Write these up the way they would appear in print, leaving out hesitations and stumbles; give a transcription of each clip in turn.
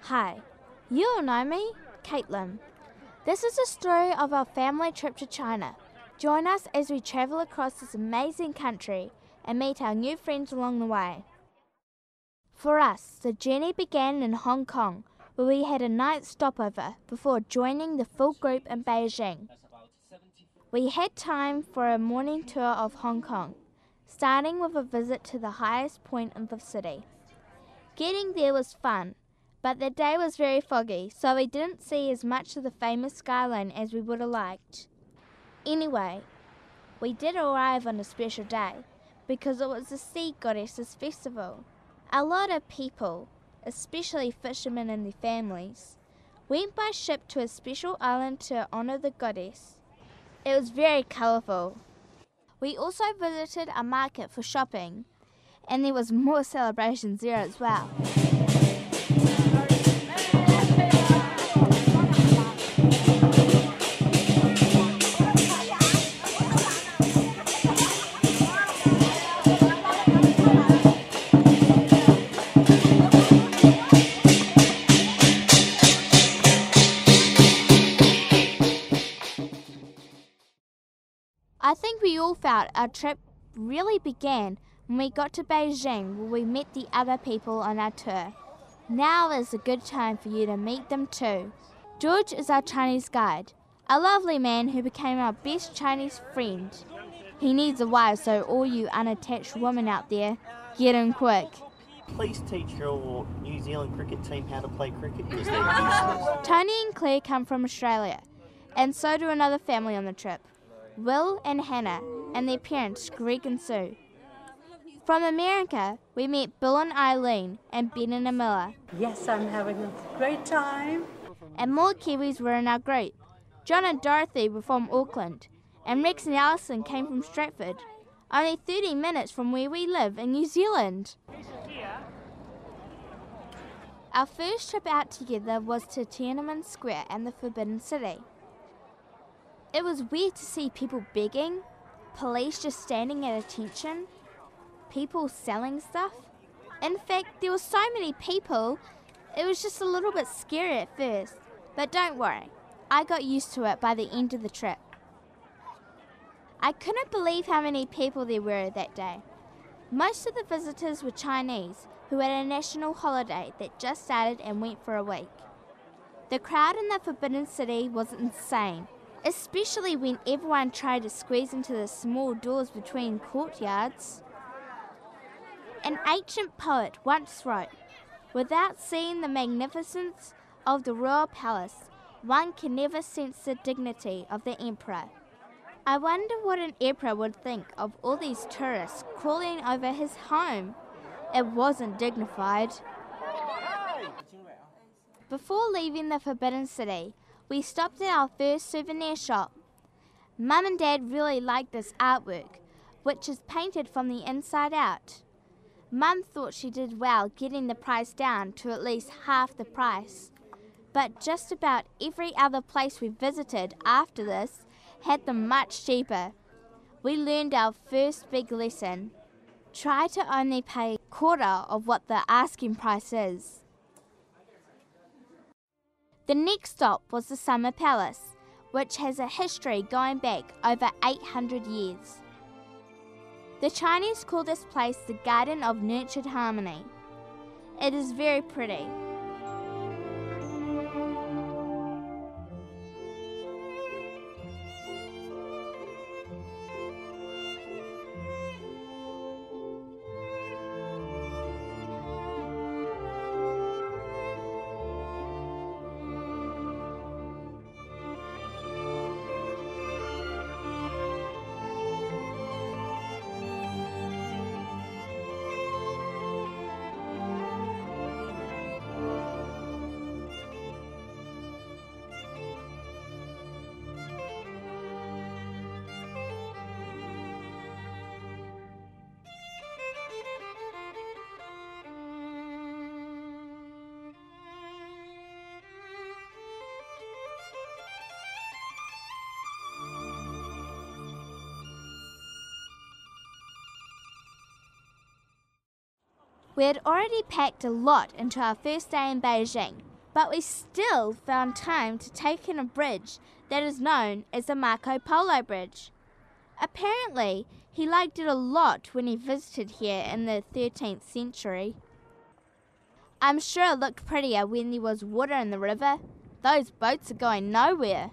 Hi, you'll know me, Caitlin. This is the story of our family trip to China. Join us as we travel across this amazing country and meet our new friends along the way. For us, the journey began in Hong Kong, where we had a night stopover before joining the full group in Beijing. We had time for a morning tour of Hong Kong, starting with a visit to the highest point in the city. Getting there was fun, but the day was very foggy, so we didn't see as much of the famous skyline as we would have liked. Anyway, we did arrive on a special day, because it was the sea goddess's festival. A lot of people, especially fishermen and their families, went by ship to a special island to honour the goddess. It was very colourful. We also visited a market for shopping, and there was more celebrations there as well. I think we all felt our trip really began when we got to Beijing, where we met the other people on our tour. Now is a good time for you to meet them too. George is our Chinese guide, a lovely man who became our best Chinese friend. He needs a wife, so all you unattached women out there, get him quick. Please teach your New Zealand cricket team how to play cricket because they're useless. Tony and Claire come from Australia, and so do another family on the trip, Will and Hannah, and their parents, Greg and Sue. From America, we met Bill and Eileen and Ben and Amilla. Yes, I'm having a great time. And more Kiwis were in our group. John and Dorothy were from Auckland, and Rex and Alison came from Stratford, only 30 minutes from where we live in New Zealand. Our first trip out together was to Tiananmen Square and the Forbidden City. It was weird to see people begging, police just standing at attention, people selling stuff. In fact, there were so many people, it was just a little bit scary at first. But don't worry, I got used to it by the end of the trip. I couldn't believe how many people there were that day. Most of the visitors were Chinese, who had a national holiday that just started and went for a week. The crowd in the Forbidden City was insane, especially when everyone tried to squeeze into the small doors between courtyards. An ancient poet once wrote, "Without seeing the magnificence of the royal palace, one can never sense the dignity of the emperor." I wonder what an emperor would think of all these tourists crawling over his home. It wasn't dignified. Before leaving the Forbidden City, we stopped at our first souvenir shop. Mum and Dad really liked this artwork, which is painted from the inside out. Mum thought she did well getting the price down to at least half the price, but just about every other place we visited after this had them much cheaper. We learned our first big lesson. Try to only pay a quarter of what the asking price is. The next stop was the Summer Palace, which has a history going back over 800 years. The Chinese call this place the Garden of Nurtured Harmony. It is very pretty. We had already packed a lot into our first day in Beijing, but we still found time to take in a bridge that is known as the Marco Polo Bridge. Apparently, he liked it a lot when he visited here in the 13th century. I'm sure it looked prettier when there was water in the river. Those boats are going nowhere.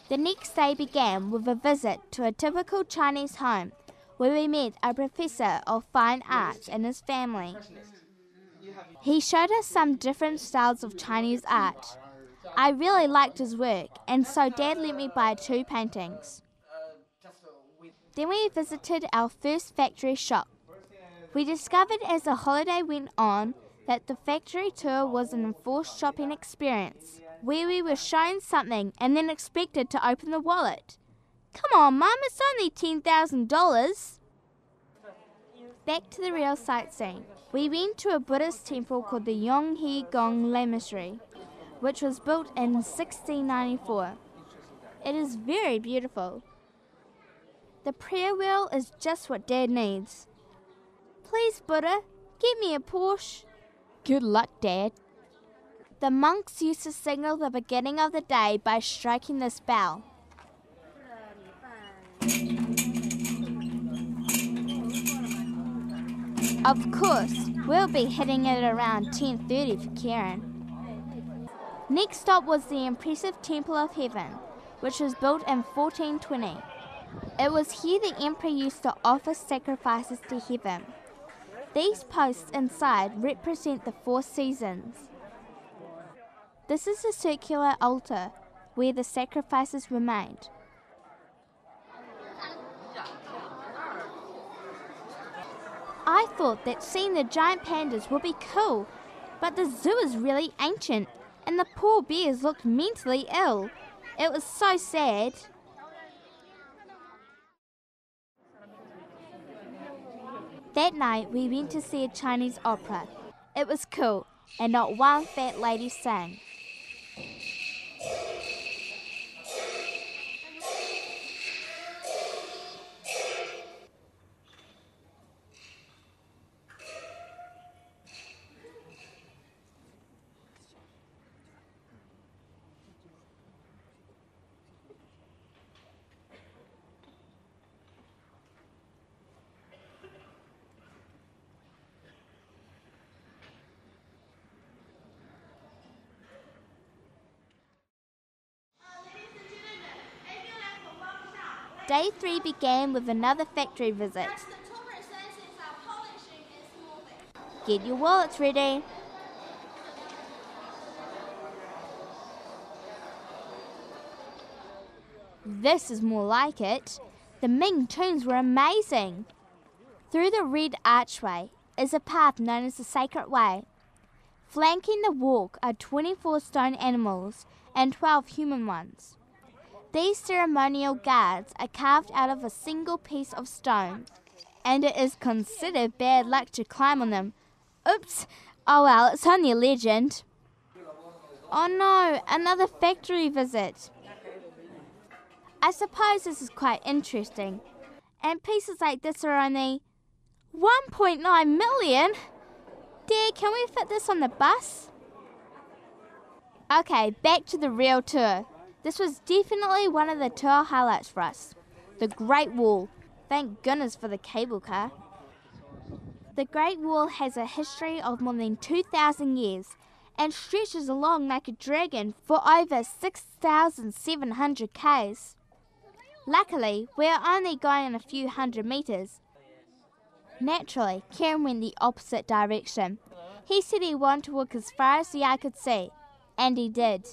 The next day began with a visit to a typical Chinese home where we met a professor of fine arts and his family. He showed us some different styles of Chinese art. I really liked his work, and so Dad let me buy 2 paintings. Then we visited our first factory shop. We discovered as the holiday went on that the factory tour was an enforced shopping experience, where we were shown something and then expected to open the wallet. Come on, Mum, it's only $10,000. Back to the real sightseeing. We went to a Buddhist temple called the Yonghe Gong Lamasery, which was built in 1694. It is very beautiful. The prayer wheel is just what Dad needs. Please, Buddha, get me a Porsche. Good luck, Dad. The monks used to signal the beginning of the day by striking this bell. Of course, we'll be hitting it around 10:30 for Karen. Next stop was the impressive Temple of Heaven, which was built in 1420. It was here the emperor used to offer sacrifices to heaven. These posts inside represent the 4 seasons. This is a circular altar where the sacrifices were made. I thought that seeing the giant pandas would be cool, but the zoo is really ancient and the poor bears looked mentally ill. It was so sad. That night we went to see a Chinese opera. It was cool and not one fat lady sang. Day 3 began with another factory visit. Get your wallets ready. This is more like it. The Ming tombs were amazing. Through the red archway is a path known as the Sacred Way. Flanking the walk are 24 stone animals and 12 human ones. These ceremonial guards are carved out of a single piece of stone, and it is considered bad luck to climb on them. Oops! Oh well, it's only a legend. Oh no, another factory visit. I suppose this is quite interesting, and pieces like this are only 1.9 million. Dad, can we fit this on the bus? Okay, back to the real tour. This was definitely one of the tour highlights for us. The Great Wall. Thank goodness for the cable car. The Great Wall has a history of more than 2,000 years and stretches along like a dragon for over 6,700 k's. Luckily, we're only going a few hundred meters. Naturally, Kieran went the opposite direction. He said he wanted to walk as far as the eye could see, and he did.